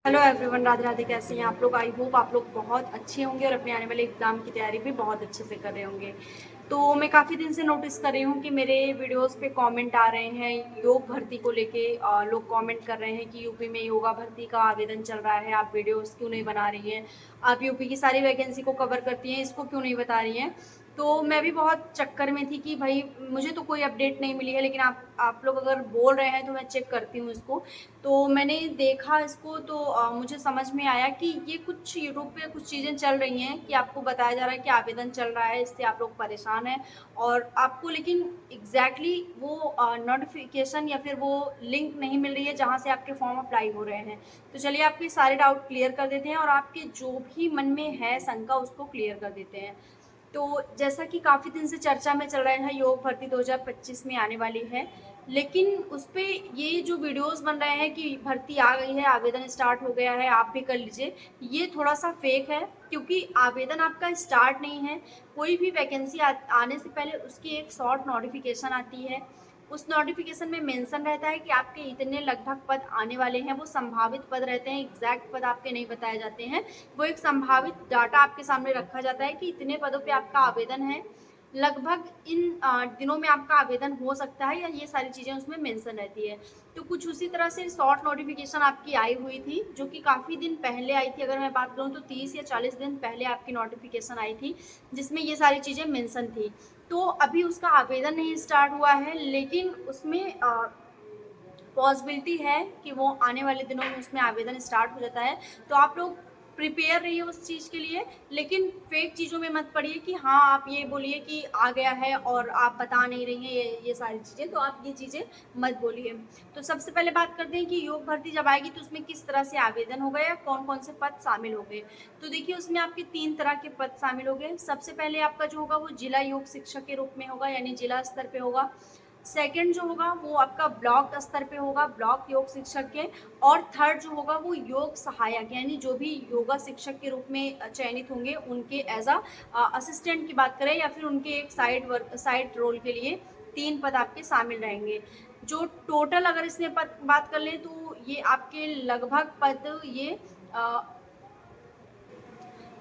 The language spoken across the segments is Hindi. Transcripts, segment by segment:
Hello everyone, Radhe Radhe. कैसे हैं आप लोग? आई होप आप लोग बहुत अच्छे होंगे और अपने आने वाले एग्ज़ाम की तैयारी भी बहुत अच्छे से कर रहे होंगे। तो मैं काफ़ी दिन से नोटिस कर रही हूँ कि मेरे वीडियोस पे कमेंट आ रहे हैं योग भर्ती को लेके। लोग कमेंट कर रहे हैं कि यूपी में योगा भर्ती का आवेदन चल रहा है, आप वीडियोस क्यों नहीं बना रही हैं? आप यूपी की सारी वैकेंसी को कवर करती हैं, इसको क्यों नहीं बता रही हैं? तो मैं भी बहुत चक्कर में थी कि भाई मुझे तो कोई अपडेट नहीं मिली है, लेकिन आप लोग अगर बोल रहे हैं तो मैं चेक करती हूँ इसको। तो मैंने देखा इसको तो मुझे समझ में आया कि ये कुछ यूट्यूब पे कुछ चीज़ें चल रही हैं कि आपको बताया जा रहा है कि आवेदन चल रहा है, इससे आप लोग परेशान हैं और आपको लेकिन एग्जैक्टली वो नोटिफिकेशन या फिर वो लिंक नहीं मिल रही है जहाँ से आपके फॉर्म अप्लाई हो रहे हैं। तो चलिए आपके सारे डाउट क्लियर कर देते हैं और आपके जो भी मन में है शंका उसको क्लियर कर देते हैं। तो जैसा कि काफ़ी दिन से चर्चा में चल रहा है, योग भर्ती 2025 में आने वाली है, लेकिन उस पे ये जो वीडियोस बन रहे हैं कि भर्ती आ गई है, आवेदन स्टार्ट हो गया है, आप भी कर लीजिए, ये थोड़ा-सा फेक है क्योंकि आवेदन आपका स्टार्ट नहीं है। कोई भी वैकेंसी आने से पहले उसकी एक शॉर्ट नोटिफिकेशन आती है। उस नोटिफिकेशन में मेंशन रहता है कि आपके इतने लगभग पद आने वाले हैं, वो संभावित पद रहते हैं, एग्जैक्ट पद आपके नहीं बताए जाते हैं। वो एक संभावित डाटा आपके सामने रखा जाता है कि इतने पदों पे आपका आवेदन है, लगभग इन दिनों में आपका आवेदन हो सकता है, या ये सारी चीज़ें उसमें मेंशन रहती है। तो कुछ उसी तरह से शॉर्ट नोटिफिकेशन आपकी आई हुई थी, जो कि काफ़ी दिन पहले आई थी। अगर मैं बात करूँ तो 30 या 40 दिन पहले आपकी नोटिफिकेशन आई थी, जिसमें ये सारी चीज़ें मेंशन थी। तो अभी उसका आवेदन नहीं स्टार्ट हुआ है, लेकिन उसमें पॉसिबिलिटी है कि वो आने वाले दिनों में उसमें आवेदन स्टार्ट हो जाता है। तो आप लोग प्रिपेयर रहिए उस चीज़ के लिए, लेकिन फेक चीज़ों में मत पड़िए कि हाँ, आप ये बोलिए कि आ गया है और आप बता नहीं रही हैं ये सारी चीज़ें, तो आप ये चीज़ें मत बोलिए। तो सबसे पहले बात करते हैं कि योग भर्ती जब आएगी तो उसमें किस तरह से आवेदन होगा या कौन-कौन से पद शामिल होंगे। तो देखिए, उसमें आपके 3 तरह के पद शामिल होंगे। सबसे पहले आपका जो होगा वो जिला योग शिक्षक के रूप में होगा, यानी जिला स्तर पे होगा। सेकंड जो होगा वो आपका ब्लॉक स्तर पे होगा, ब्लॉक योग शिक्षक के। और थर्ड जो होगा वो योग सहायक, यानी जो भी योगा शिक्षक के रूप में चयनित होंगे उनके एज अ असिस्टेंट की बात करें या फिर उनके एक साइड रोल के लिए 3 पद आपके शामिल रहेंगे। जो टोटल अगर इसमें पद बात कर लें तो ये आपके लगभग पद ये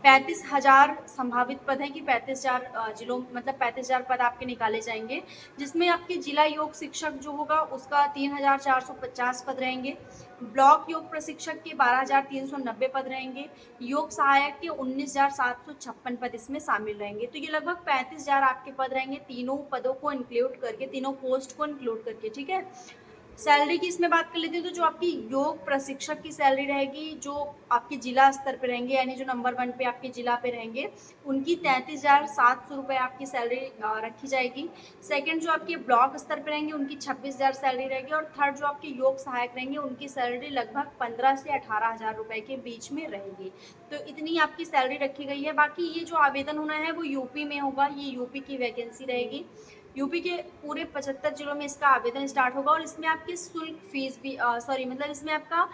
35,000 संभावित पद हैं कि 35,000 जिलों मतलब 35,000 पद आपके निकाले जाएंगे, जिसमें आपके जिला योग शिक्षक जो होगा उसका 3,450 पद रहेंगे। ब्लॉक योग प्रशिक्षक के 12,390 पद रहेंगे। योग सहायक के 19,756 पद इसमें शामिल रहेंगे। तो ये लगभग 35,000 आपके पद रहेंगे, तीनों पदों को इंक्लूड करके, तीनों पोस्ट को इंक्लूड करके। ठीक है। सैलरी की इसमें बात कर लेते हैं तो जो आपकी योग प्रशिक्षक की सैलरी रहेगी, जो आपके जिला स्तर पे रहेंगे, यानी जो नंबर 1 पे आपके जिला पे रहेंगे, उनकी 33,700 रुपये आपकी सैलरी रखी जाएगी। सेकंड जो आपके ब्लॉक स्तर पे रहेंगे उनकी 26,000 सैलरी रहेगी। और थर्ड जो आपके योग सहायक रहेंगे उनकी सैलरी लगभग 15 से 18,000 रुपये के बीच में रहेगी। तो इतनी आपकी सैलरी रखी गई है। बाकी ये जो आवेदन होना है वो यूपी में होगा, ये यूपी की वैकेंसी रहेगी। यूपी के पूरे 75 जिलों में इसका आवेदन स्टार्ट होगा और इसमें आपकी शुल्क फीस भी सॉरी मतलब इसमें आपका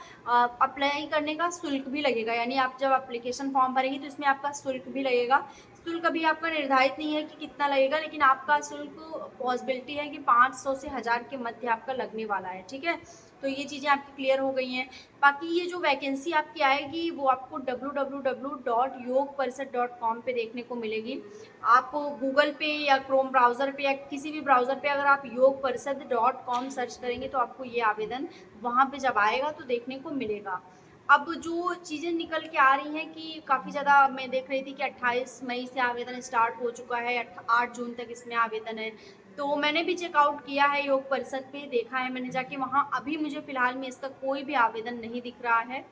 अप्लाई करने का शुल्क भी लगेगा, यानी आप जब एप्लीकेशन फॉर्म भरेंगे तो इसमें आपका शुल्क भी लगेगा। शुल्क अभी आपका निर्धारित नहीं है कि कितना लगेगा, लेकिन आपका शुल्क पॉसिबिलिटी है कि 500 से 1000 के मध्य आपका लगने वाला है। ठीक है। तो ये चीज़ें आपकी क्लियर हो गई हैं। बाकी ये जो वैकेंसी आपकी आएगी वो आपको www.yogparisad.com पे देखने को मिलेगी। आप गूगल पे या क्रोम ब्राउज़र पे या किसी भी ब्राउज़र पे अगर आप योगपरिषद.com सर्च करेंगे तो आपको ये आवेदन वहाँ पे जब आएगा तो देखने को मिलेगा। अब जो चीज़ें निकल के आ रही हैं कि काफ़ी ज़्यादा मैं देख रही थी कि 28 मई से आवेदन स्टार्ट हो चुका है, 8 जून तक इसमें आवेदन है। तो मैंने भी चेकआउट किया है योग परिषद पे, देखा है मैंने जाके वहाँ, अभी मुझे फ़िलहाल में इसका कोई भी आवेदन नहीं दिख रहा है।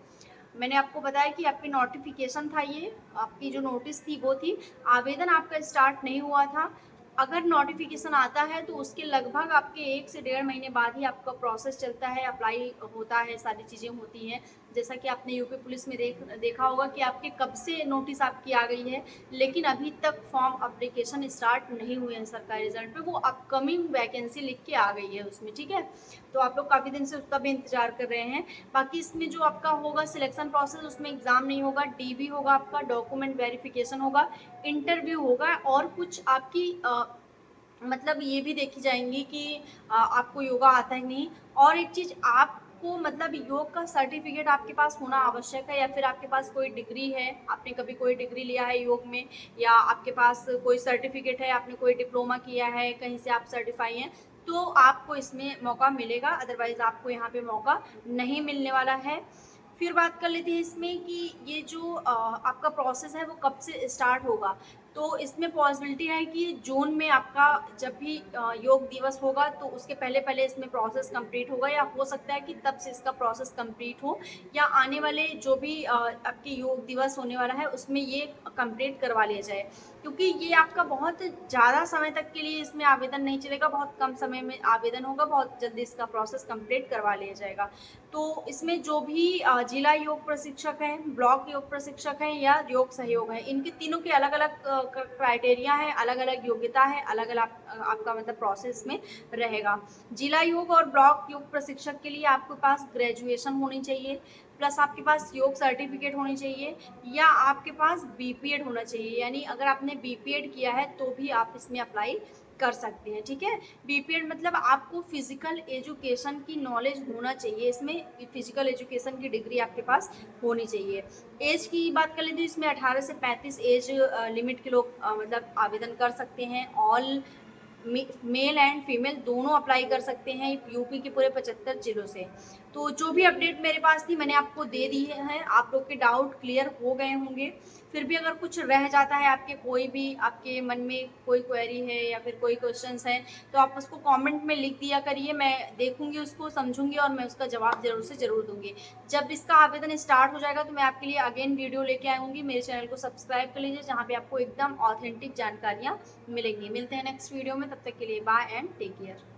मैंने आपको बताया कि आपकी नोटिफिकेशन था, ये आपकी जो नोटिस थी वो थी, आवेदन आपका स्टार्ट नहीं हुआ था। अगर नोटिफिकेशन आता है तो उसके लगभग आपके 1 से 1.5 महीने बाद ही आपका प्रोसेस चलता है, अप्लाई होता है, सारी चीज़ें होती हैं। जैसा कि आपने यूपी पुलिस में देखा होगा कि आपके कब से नोटिस आपकी आ गई है, लेकिन अभी तक फॉर्म एप्लीकेशन स्टार्ट नहीं हुए हैं सरकारी रिजल्ट पे, वो अपकमिंग वैकेंसी लिख के आ गई है उसमें। ठीक है। तो आप लोग काफ़ी दिन से उसका भी इंतजार कर रहे हैं। बाकी इसमें जो आपका होगा सिलेक्शन प्रोसेस, उसमें एग्ज़ाम नहीं होगा, डीबी होगा, आपका डॉक्यूमेंट वेरिफिकेशन होगा, इंटरव्यू होगा और कुछ आपकी मतलब ये भी देखी जाएंगी कि आपको योगा आता है नहीं। और एक चीज़, आप आपको मतलब योग का सर्टिफिकेट आपके पास होना आवश्यक है, या फिर आपके पास कोई डिग्री है, आपने कभी कोई डिग्री लिया है योग में, या आपके पास कोई सर्टिफिकेट है, आपने कोई डिप्लोमा किया है, कहीं से आप सर्टिफाई हैं, तो आपको इसमें मौका मिलेगा, अदरवाइज़ आपको यहाँ पे मौका नहीं मिलने वाला है। फिर बात कर लेते हैं इसमें कि ये जो आपका प्रोसेस है वो कब से स्टार्ट होगा। तो इसमें पॉसिबिलिटी है कि जून में आपका जब भी योग दिवस होगा तो उसके पहले-पहले इसमें प्रोसेस कंप्लीट होगा, या हो सकता है कि तब से इसका प्रोसेस कंप्लीट हो, या आने वाले जो भी आपके योग दिवस होने वाला है उसमें ये कंप्लीट करवा लिया जाए। क्योंकि ये आपका बहुत ज़्यादा समय तक के लिए इसमें आवेदन नहीं चलेगा, बहुत कम समय में आवेदन होगा, बहुत जल्दी इसका प्रोसेस कंप्लीट करवा लिया जाएगा। तो इसमें जो भी जिला योग प्रशिक्षक हैं, ब्लॉक योग प्रशिक्षक हैं या योग सहयोग है, इनके तीनों के अलग-अलग क्राइटेरिया है, अलग-अलग योग्यता है, अलग-अलग आपका मतलब प्रोसेस में रहेगा। जिला योग और ब्लॉक योग प्रशिक्षक के लिए आपके पास ग्रेजुएशन होनी चाहिए, प्लस आपके पास योग सर्टिफिकेट होनी चाहिए, या आपके पास बीपीएड होना चाहिए। यानी अगर आपने बीपीएड किया है तो भी आप इसमें अप्लाई कर सकते हैं, ठीक है। बीपीएड मतलब आपको फिजिकल एजुकेशन की नॉलेज होना चाहिए, इसमें फिजिकल एजुकेशन की डिग्री आपके पास होनी चाहिए। एज की बात कर लेते हैं, इसमें 18 से 35 एज लिमिट के लोग मतलब आवेदन कर सकते हैं। ऑल मेल एंड फीमेल दोनों अप्लाई कर सकते हैं यूपी के पूरे 75 जिलों से। तो जो भी अपडेट मेरे पास थी मैंने आपको दे दी है, आप लोग के डाउट क्लियर हो गए होंगे। फिर भी अगर कुछ रह जाता है, आपके कोई भी आपके मन में कोई क्वेरी है या फिर कोई क्वेश्चंस हैं, तो आप उसको कमेंट में लिख दिया करिए, मैं देखूंगी, उसको समझूंगी और मैं उसका जवाब ज़रूर से ज़रूर दूंगी। जब इसका आवेदन स्टार्ट हो जाएगा तो मैं आपके लिए अगेन वीडियो लेके आऊँगी। मेरे चैनल को सब्सक्राइब कर लीजिए, जहाँ पे आपको एकदम ऑथेंटिक जानकारियाँ मिलेंगी। मिलते हैं नेक्स्ट वीडियो में, तब तक के लिए बाय एंड टेक केयर।